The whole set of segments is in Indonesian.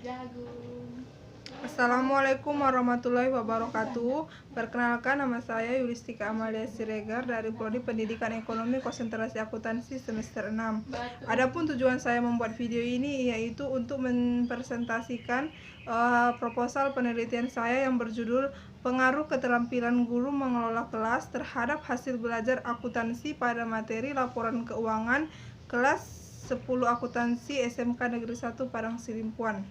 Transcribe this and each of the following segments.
jagung. Assalamualaikum warahmatullahi wabarakatuh. Perkenalkan, nama saya Yulistika Amalia Siregar dari Prodi Pendidikan Ekonomi Konsentrasi Akuntansi semester 6. Adapun tujuan saya membuat video ini yaitu untuk mempresentasikan proposal penelitian saya yang berjudul Pengaruh Keterampilan Guru Mengelola Kelas terhadap Hasil Belajar Akuntansi pada Materi Laporan Keuangan Kelas 10 Akuntansi SMK Negeri 1 Padang Sidimpuan.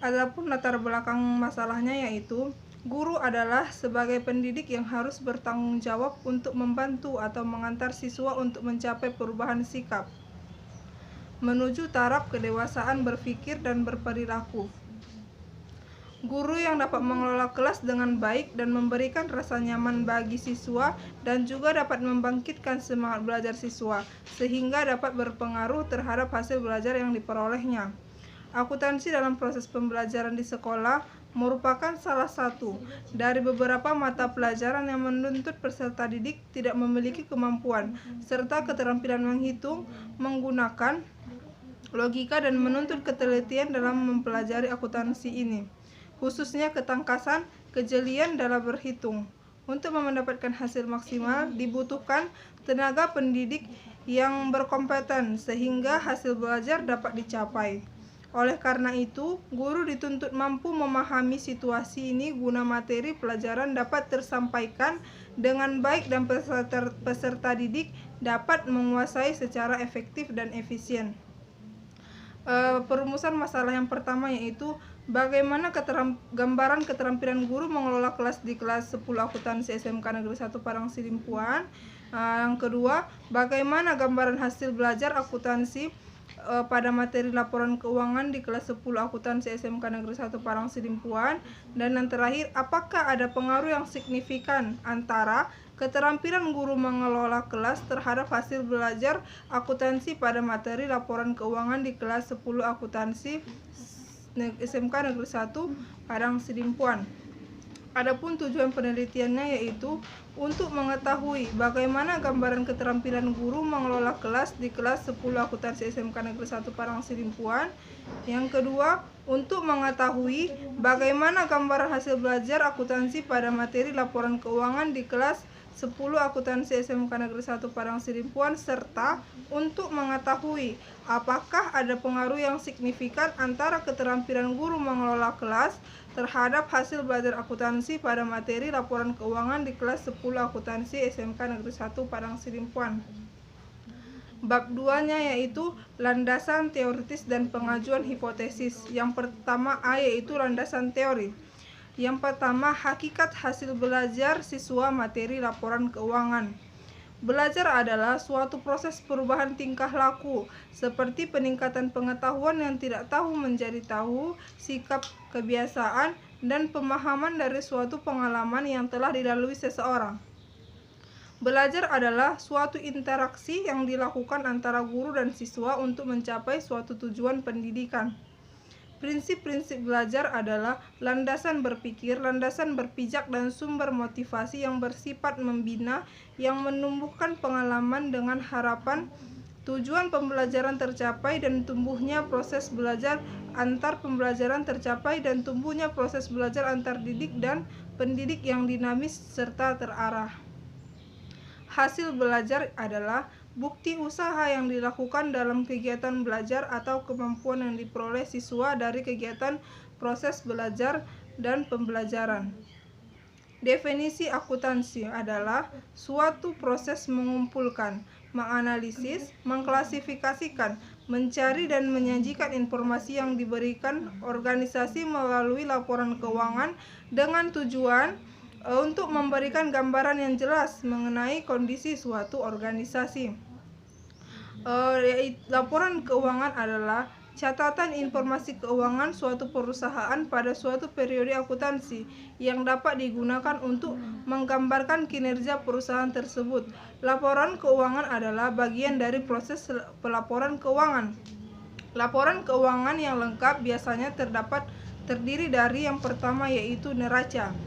Adapun latar belakang masalahnya yaitu guru adalah sebagai pendidik yang harus bertanggung jawab untuk membantu atau mengantar siswa untuk mencapai perubahan sikap menuju taraf kedewasaan berpikir dan berperilaku. Guru yang dapat mengelola kelas dengan baik dan memberikan rasa nyaman bagi siswa dan juga dapat membangkitkan semangat belajar siswa sehingga dapat berpengaruh terhadap hasil belajar yang diperolehnya. Akuntansi dalam proses pembelajaran di sekolah merupakan salah satu dari beberapa mata pelajaran yang menuntut peserta didik tidak memiliki kemampuan serta keterampilan menghitung, menggunakan logika dan menuntut ketelitian dalam mempelajari akuntansi ini, khususnya ketangkasan, kejelian dalam berhitung. Untuk mendapatkan hasil maksimal dibutuhkan tenaga pendidik yang berkompeten sehingga hasil belajar dapat dicapai. Oleh karena itu, guru dituntut mampu memahami situasi ini guna materi pelajaran dapat tersampaikan dengan baik dan peserta didik dapat menguasai secara efektif dan efisien. Perumusan masalah yang pertama yaitu bagaimana gambaran keterampilan guru mengelola kelas di kelas 10 akuntansi SMK Negeri 1 Padang Sidimpuan. Yang kedua, bagaimana gambaran hasil belajar akuntansi pada materi laporan keuangan di kelas 10 akuntansi SMK Negeri 1 Padang Sidimpuan. Dan yang terakhir, apakah ada pengaruh yang signifikan antara keterampilan guru mengelola kelas terhadap hasil belajar akuntansi pada materi laporan keuangan di kelas 10 akuntansi SMK Negeri 1 Padang Sidimpuan. Adapun tujuan penelitiannya yaitu untuk mengetahui bagaimana gambaran keterampilan guru mengelola kelas di kelas 10 akuntansi SMK Negeri 1 Padang Sidimpuan. Yang kedua, untuk mengetahui bagaimana gambaran hasil belajar akuntansi pada materi laporan keuangan di kelas 10 akuntansi SMK Negeri 1 Padang Sidimpuan, serta untuk mengetahui apakah ada pengaruh yang signifikan antara keterampilan guru mengelola kelas terhadap hasil belajar akuntansi pada materi laporan keuangan di kelas 10 akuntansi SMK Negeri 1 Padang Sidimpuan. Bab 2-nya yaitu landasan teoritis dan pengajuan hipotesis. Yang pertama A yaitu landasan teori. Yang pertama, hakikat hasil belajar siswa materi laporan keuangan. Belajar adalah suatu proses perubahan tingkah laku, seperti peningkatan pengetahuan yang tidak tahu menjadi tahu, sikap, kebiasaan, dan pemahaman dari suatu pengalaman yang telah dilalui seseorang. Belajar adalah suatu interaksi yang dilakukan antara guru dan siswa untuk mencapai suatu tujuan pendidikan. Prinsip-prinsip belajar adalah landasan berpikir, landasan berpijak, dan sumber motivasi yang bersifat membina, yang menumbuhkan pengalaman dengan harapan tujuan pembelajaran tercapai dan tumbuhnya proses belajar antar pembelajaran tercapai dan tumbuhnya proses belajar antar didik dan pendidik yang dinamis serta terarah. Hasil belajar adalah bukti usaha yang dilakukan dalam kegiatan belajar atau kemampuan yang diperoleh siswa dari kegiatan proses belajar dan pembelajaran. Definisi akuntansi adalah suatu proses mengumpulkan, menganalisis, mengklasifikasikan, mencari dan menyajikan informasi yang diberikan organisasi melalui laporan keuangan dengan tujuan untuk memberikan gambaran yang jelas mengenai kondisi suatu organisasi. Laporan keuangan adalah catatan informasi keuangan suatu perusahaan pada suatu periode akuntansi yang dapat digunakan untuk menggambarkan kinerja perusahaan tersebut. Laporan keuangan adalah bagian dari proses pelaporan keuangan. Laporan keuangan yang lengkap biasanya terdiri dari yang pertama yaitu neraca.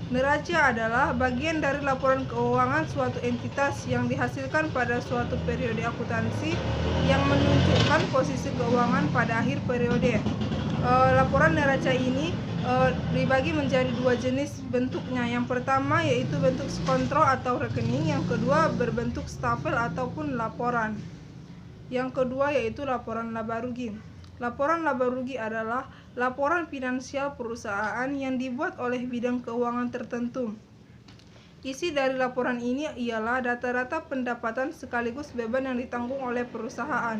Neraca adalah bagian dari laporan keuangan suatu entitas yang dihasilkan pada suatu periode akuntansi yang menunjukkan posisi keuangan pada akhir periode. Laporan neraca ini dibagi menjadi dua jenis bentuknya. Yang pertama yaitu bentuk kontrol atau rekening, yang kedua berbentuk stapel ataupun laporan. Yang kedua yaitu laporan laba rugi. Laporan laba rugi adalah laporan finansial perusahaan yang dibuat oleh bidang keuangan tertentu. Isi dari laporan ini ialah data-data pendapatan sekaligus beban yang ditanggung oleh perusahaan.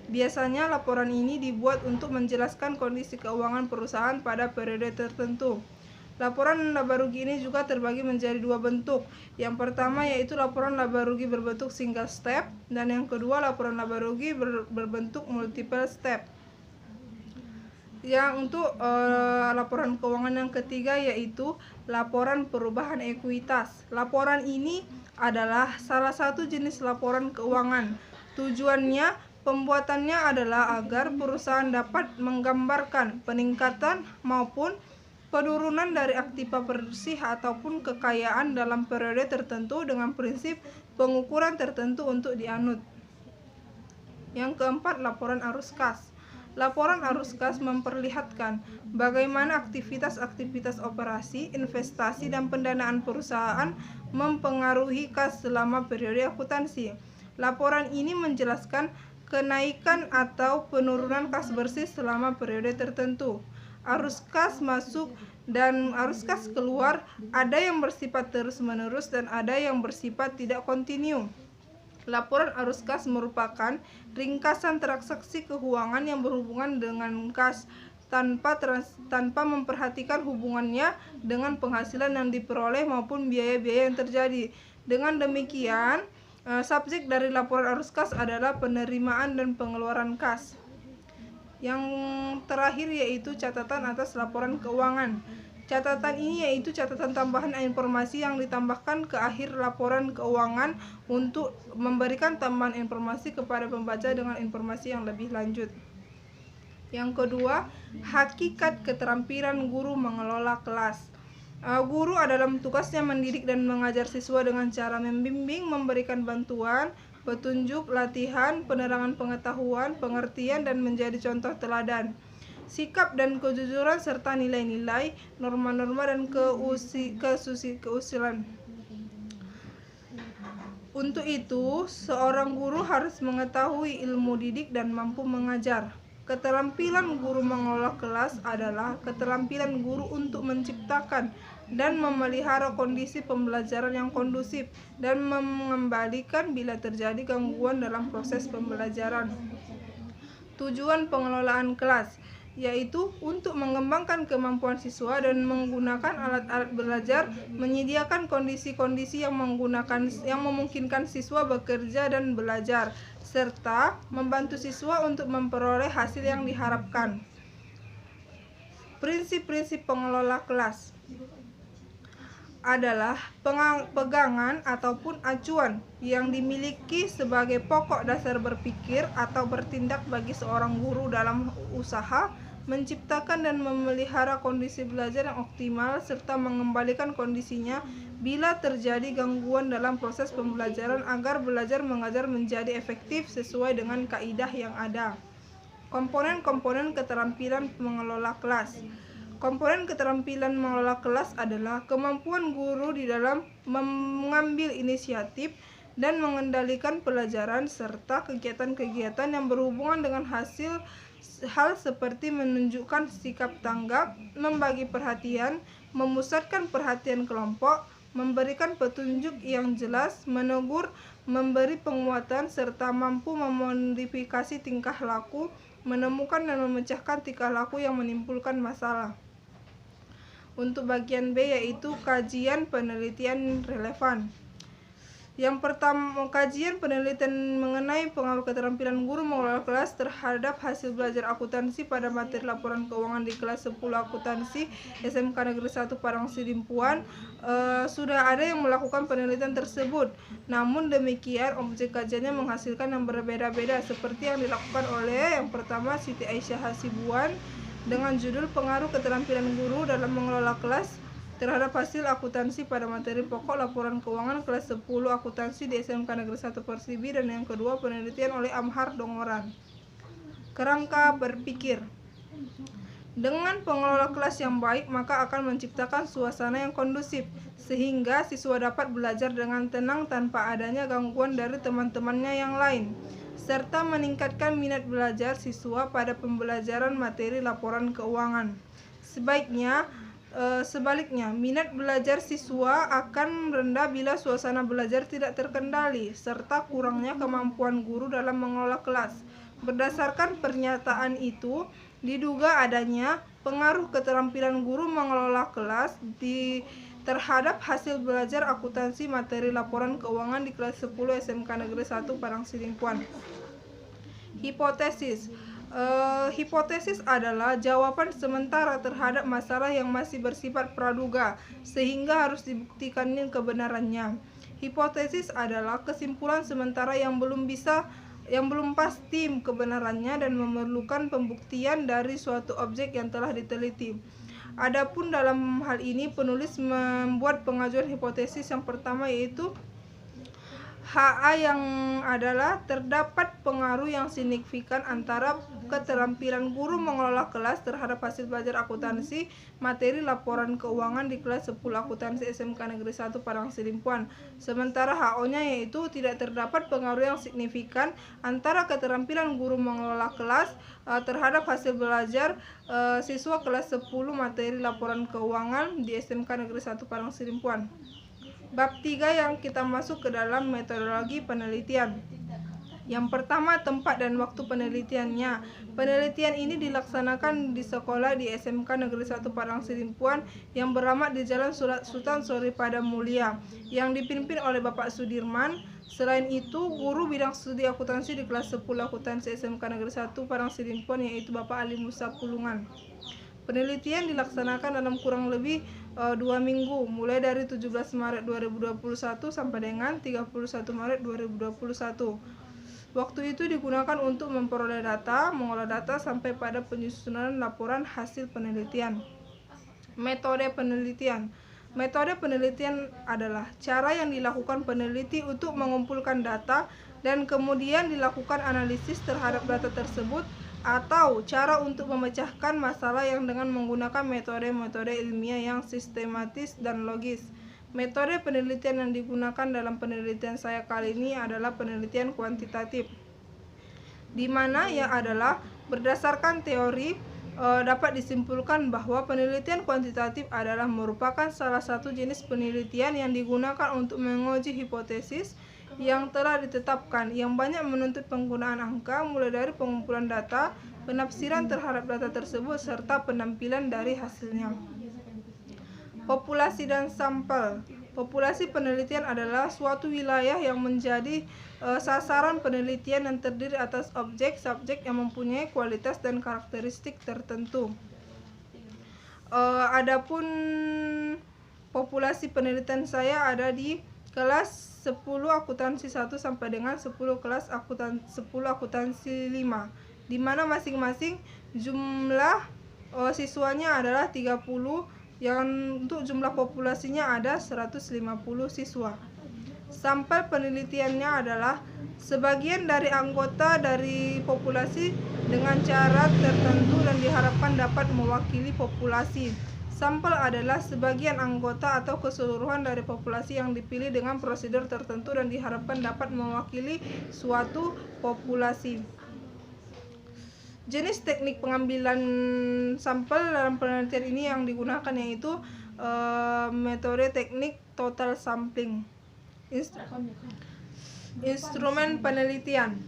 Biasanya laporan ini dibuat untuk menjelaskan kondisi keuangan perusahaan pada periode tertentu. Laporan laba rugi ini juga terbagi menjadi dua bentuk. Yang pertama yaitu laporan laba rugi berbentuk single step, dan yang kedua laporan laba rugi berbentuk multiple step. Yang untuk laporan keuangan yang ketiga yaitu laporan perubahan ekuitas. Laporan ini adalah salah satu jenis laporan keuangan. Tujuannya, pembuatannya adalah agar perusahaan dapat menggambarkan peningkatan maupun penurunan dari aktiva bersih ataupun kekayaan dalam periode tertentu dengan prinsip pengukuran tertentu untuk dianut. Yang keempat, laporan arus kas. Laporan arus kas memperlihatkan bagaimana aktivitas-aktivitas operasi, investasi, dan pendanaan perusahaan mempengaruhi kas selama periode akuntansi. Laporan ini menjelaskan kenaikan atau penurunan kas bersih selama periode tertentu. Arus kas masuk dan arus kas keluar ada yang bersifat terus-menerus dan ada yang bersifat tidak kontinu. Laporan arus kas merupakan ringkasan transaksi keuangan yang berhubungan dengan kas tanpa memperhatikan hubungannya dengan penghasilan yang diperoleh maupun biaya-biaya yang terjadi. Dengan demikian, subjek dari laporan arus kas adalah penerimaan dan pengeluaran kas. Yang terakhir yaitu catatan atas laporan keuangan. Catatan ini yaitu catatan tambahan informasi yang ditambahkan ke akhir laporan keuangan untuk memberikan tambahan informasi kepada pembaca dengan informasi yang lebih lanjut. Yang kedua, hakikat keterampilan guru mengelola kelas. Guru adalah tugasnya mendidik dan mengajar siswa dengan cara membimbing, memberikan bantuan, petunjuk, latihan, penerangan pengetahuan, pengertian, dan menjadi contoh teladan. Sikap dan kejujuran serta nilai-nilai, norma-norma, dan keusilan. Untuk itu, seorang guru harus mengetahui ilmu didik dan mampu mengajar. Keterampilan guru mengelola kelas adalah keterampilan guru untuk menciptakan dan memelihara kondisi pembelajaran yang kondusif dan mengembalikan bila terjadi gangguan dalam proses pembelajaran. Tujuan pengelolaan kelas yaitu untuk mengembangkan kemampuan siswa dan menggunakan alat-alat belajar, menyediakan kondisi-kondisi yang memungkinkan siswa bekerja dan belajar, serta membantu siswa untuk memperoleh hasil yang diharapkan. Prinsip-prinsip pengelola kelas adalah pegangan ataupun acuan yang dimiliki sebagai pokok dasar berpikir atau bertindak bagi seorang guru dalam usaha menciptakan dan memelihara kondisi belajar yang optimal serta mengembalikan kondisinya bila terjadi gangguan dalam proses pembelajaran agar belajar mengajar menjadi efektif sesuai dengan kaidah yang ada. Komponen-komponen keterampilan mengelola kelas. Komponen keterampilan mengelola kelas adalah kemampuan guru di dalam mengambil inisiatif dan mengendalikan pelajaran serta kegiatan-kegiatan yang berhubungan dengan hal seperti menunjukkan sikap tanggap, membagi perhatian, memusatkan perhatian kelompok, memberikan petunjuk yang jelas, menegur, memberi penguatan, serta mampu memodifikasi tingkah laku, menemukan dan memecahkan tingkah laku yang menimbulkan masalah. Untuk bagian B yaitu kajian penelitian relevan. Yang pertama, kajian penelitian mengenai pengaruh keterampilan guru mengelola kelas terhadap hasil belajar akuntansi pada materi laporan keuangan di kelas 10 akuntansi SMK Negeri 1 Parangsidimpuan. Sudah ada yang melakukan penelitian tersebut. Namun demikian, objek kajiannya menghasilkan yang berbeda-beda seperti yang dilakukan oleh yang pertama Siti Aisyah Hasibuan dengan judul Pengaruh Keterampilan Guru dalam Mengelola Kelas. terhadap hasil akuntansi pada materi pokok laporan keuangan kelas 10 akuntansi di SMK Negeri 1 Persibi, dan yang kedua penelitian oleh Amhar Dongoran. Kerangka berpikir. Dengan pengelola kelas yang baik, maka akan menciptakan suasana yang kondusif, sehingga siswa dapat belajar dengan tenang tanpa adanya gangguan dari teman-temannya yang lain, serta meningkatkan minat belajar siswa pada pembelajaran materi laporan keuangan. Sebaliknya, minat belajar siswa akan rendah bila suasana belajar tidak terkendali, serta kurangnya kemampuan guru dalam mengelola kelas. Berdasarkan pernyataan itu, diduga adanya pengaruh keterampilan guru mengelola kelas terhadap hasil belajar akuntansi materi laporan keuangan di kelas 10 SMK Negeri 1 Parangsilimpuan. Hipotesis. Hipotesis adalah jawaban sementara terhadap masalah yang masih bersifat praduga, sehingga harus dibuktikan kebenarannya. Hipotesis adalah kesimpulan sementara yang belum pasti kebenarannya dan memerlukan pembuktian dari suatu objek yang telah diteliti. Adapun dalam hal ini penulis membuat pengajuan hipotesis yang pertama, yaitu HA, yang adalah terdapat pengaruh yang signifikan antara keterampilan guru mengelola kelas terhadap hasil belajar akuntansi materi laporan keuangan di kelas 10 akuntansi SMK Negeri 1 Parangsilimpuan. Sementara HO-nya yaitu tidak terdapat pengaruh yang signifikan antara keterampilan guru mengelola kelas terhadap hasil belajar siswa kelas 10 materi laporan keuangan di SMK Negeri 1 Parangsilimpuan. Bab 3 yang kita masuk ke dalam metodologi penelitian. Yang pertama, tempat dan waktu penelitiannya. Penelitian ini dilaksanakan di sekolah di SMK Negeri 1 Parangsilimpuan yang beralamat di Jalan Sultan Soripada Mulia, yang dipimpin oleh Bapak Sudirman. Selain itu, guru bidang studi akuntansi di kelas 10 akuntansi SMK Negeri 1 Parangsilimpuan yaitu Bapak Ali Musa Pulungan. Penelitian dilaksanakan dalam kurang lebih 2 minggu, mulai dari 17 Maret 2021 sampai dengan 31 Maret 2021. Waktu itu digunakan untuk memperoleh data, mengolah data sampai pada penyusunan laporan hasil penelitian. Metode penelitian. Metode penelitian adalah cara yang dilakukan peneliti untuk mengumpulkan data dan kemudian dilakukan analisis terhadap data tersebut, atau cara untuk memecahkan masalah yang dengan menggunakan metode-metode ilmiah yang sistematis dan logis. Metode penelitian yang digunakan dalam penelitian saya kali ini adalah penelitian kuantitatif, di mana ia adalah berdasarkan teori dapat disimpulkan bahwa penelitian kuantitatif adalah merupakan salah satu jenis penelitian yang digunakan untuk menguji hipotesis yang telah ditetapkan, yang banyak menuntut penggunaan angka, mulai dari pengumpulan data, penafsiran terhadap data tersebut, serta penampilan dari hasilnya. Populasi dan sampel. Populasi penelitian adalah suatu wilayah yang menjadi sasaran penelitian yang terdiri atas objek-subjek yang mempunyai kualitas dan karakteristik tertentu. Adapun populasi penelitian saya ada di kelas 10 akuntansi 1 sampai dengan 10 akuntansi 5, di mana masing-masing jumlah siswanya adalah 30, yang untuk jumlah populasinya ada 150 siswa. Sampel penelitiannya adalah sebagian dari anggota dari populasi dengan cara tertentu dan diharapkan dapat mewakili populasi. Sampel adalah sebagian anggota atau keseluruhan dari populasi yang dipilih dengan prosedur tertentu dan diharapkan dapat mewakili suatu populasi. Jenis teknik pengambilan sampel dalam penelitian ini yang digunakan yaitu metode teknik total sampling. Instrumen penelitian.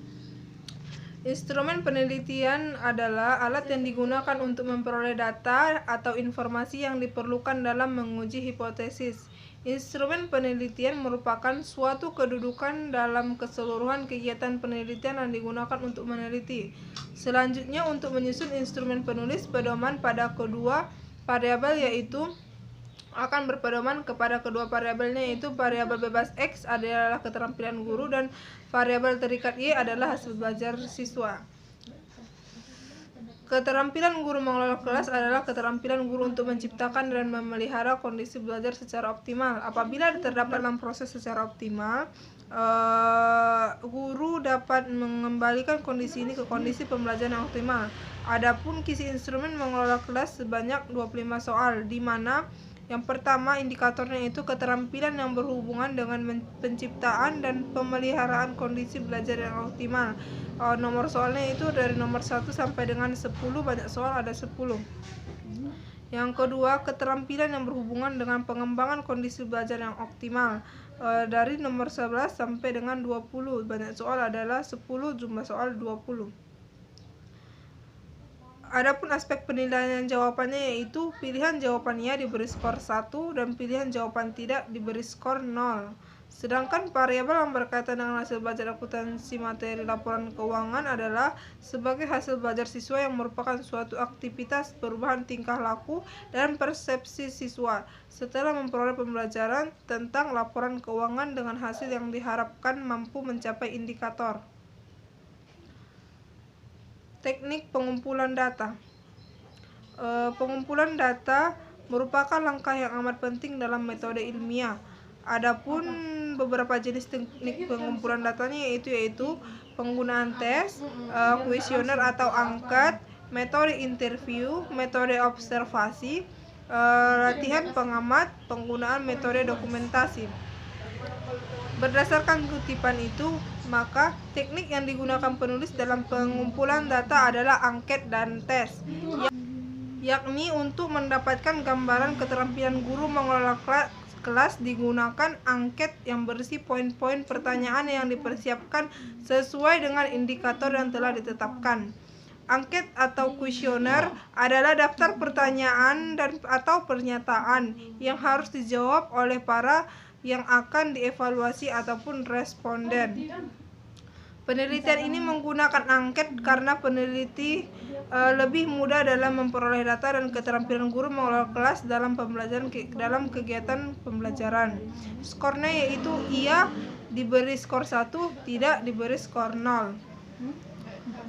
Instrumen penelitian adalah alat yang digunakan untuk memperoleh data atau informasi yang diperlukan dalam menguji hipotesis. Instrumen penelitian merupakan suatu kedudukan dalam keseluruhan kegiatan penelitian yang digunakan untuk meneliti. Selanjutnya, untuk menyusun instrumen penulis pedoman pada kedua variabel, yaitu akan berpedoman kepada kedua variabelnya, yaitu variabel bebas X adalah keterampilan guru dan variabel terikat Y adalah hasil belajar siswa. Keterampilan guru mengelola kelas adalah keterampilan guru untuk menciptakan dan memelihara kondisi belajar secara optimal. Apabila terdapat dalam proses secara optimal, guru dapat mengembalikan kondisi ini ke kondisi pembelajaran yang optimal. Adapun kisi instrumen mengelola kelas sebanyak 25 soal, di mana yang pertama indikatornya itu keterampilan yang berhubungan dengan penciptaan dan pemeliharaan kondisi belajar yang optimal. Nomor soalnya itu dari nomor 1 sampai dengan 10, banyak soal ada 10. Yang kedua, keterampilan yang berhubungan dengan pengembangan kondisi belajar yang optimal. Dari nomor 11 sampai dengan 20, banyak soal adalah 10, jumlah soal 20. Adapun aspek penilaian jawabannya yaitu pilihan jawabannya diberi skor 1 dan pilihan jawaban tidak diberi skor 0. Sedangkan variabel yang berkaitan dengan hasil belajar akuntansi materi laporan keuangan adalah sebagai hasil belajar siswa yang merupakan suatu aktivitas perubahan tingkah laku dan persepsi siswa setelah memperoleh pembelajaran tentang laporan keuangan dengan hasil yang diharapkan mampu mencapai indikator. Teknik pengumpulan data. Pengumpulan data merupakan langkah yang amat penting dalam metode ilmiah. Adapun beberapa jenis teknik pengumpulan datanya yaitu penggunaan tes, kuesioner atau angket, metode interview, metode observasi, latihan pengamat, penggunaan metode dokumentasi. Berdasarkan kutipan itu, maka teknik yang digunakan penulis dalam pengumpulan data adalah angket dan tes, yakni untuk mendapatkan gambaran keterampilan guru mengelola kelas digunakan angket yang berisi poin-poin pertanyaan yang dipersiapkan sesuai dengan indikator yang telah ditetapkan. Angket atau kuesioner adalah daftar pertanyaan dan atau pernyataan yang harus dijawab oleh para yang akan dievaluasi ataupun responden. Penelitian ini menggunakan angket karena peneliti lebih mudah dalam memperoleh data dan keterampilan guru mengelola kelas dalam pembelajaran dalam kegiatan pembelajaran. Skornya yaitu iya diberi skor 1, tidak diberi skor 0.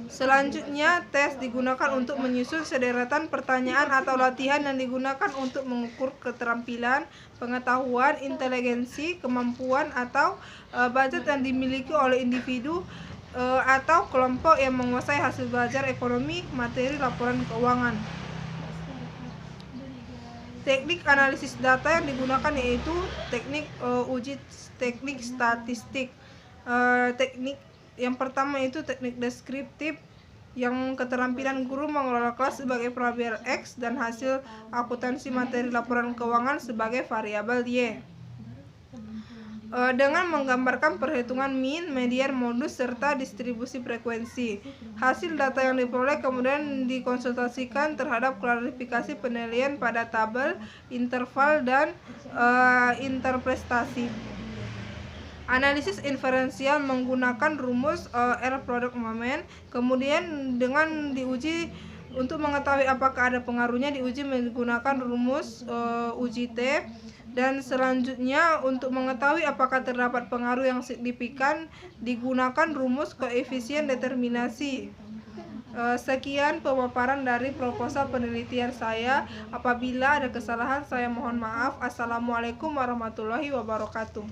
Selanjutnya, tes digunakan untuk menyusun sederetan pertanyaan atau latihan yang digunakan untuk mengukur keterampilan, pengetahuan, inteligensi, kemampuan atau bakat yang dimiliki oleh individu atau kelompok yang menguasai hasil belajar ekonomi, materi, laporan keuangan. Teknik analisis data yang digunakan yaitu teknik teknik statistik. Teknik yang pertama itu teknik deskriptif, yang keterampilan guru mengelola kelas sebagai variabel X dan hasil akuntansi materi laporan keuangan sebagai variabel Y. Dengan menggambarkan perhitungan mean, median, modus, serta distribusi frekuensi. Hasil data yang diperoleh kemudian dikonsultasikan terhadap klarifikasi penilaian pada tabel, interval, dan interpretasi. Analisis inferensial menggunakan rumus R product moment, kemudian dengan diuji untuk mengetahui apakah ada pengaruhnya diuji menggunakan rumus uji T. Dan selanjutnya untuk mengetahui apakah terdapat pengaruh yang signifikan digunakan rumus koefisien determinasi. Sekian pemaparan dari proposal penelitian saya. Apabila ada kesalahan saya mohon maaf. Assalamualaikum warahmatullahi wabarakatuh.